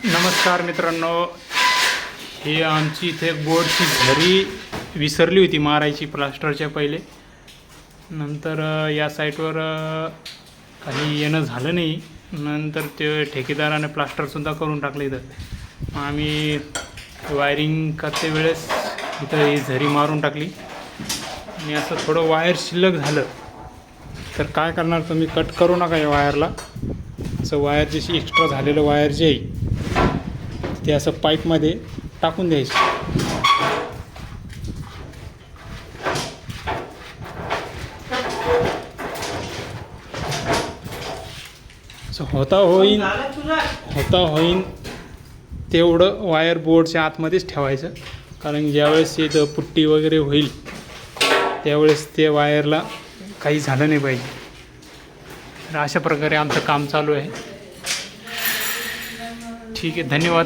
नमस्कार मित्रांनो, ही आमची इथे बोर्डची झरी विसरली होती मारायची प्लास्टरच्या पहिले. नंतर या साईटवर काही येणं झालं नाही. नंतर ते ठेकेदाराने प्लास्टरसुद्धा करून टाकलं इथं. आम्ही वायरिंग करते वेळेस इथं ही झरी मारून टाकली आणि असं थोडं वायर शिल्लक झालं तर काय करणार, तुम्ही कट करू नका या वायरला. असं वायर जशी एक्स्ट्रा झालेलं वायर जे आहे ते असं पाईपमध्ये टाकून द्यायचं. असं होता होईन तेवढं वायर बोर्डच्या आतमध्येच ठेवायचं, कारण ज्यावेळेस इथं पुट्टी वगैरे होईल त्यावेळेस ते वायरला काही झालं नाही पाहिजे. तर अशा प्रकारे आमचं काम चालू आहे. ठीक आहे, धन्यवाद.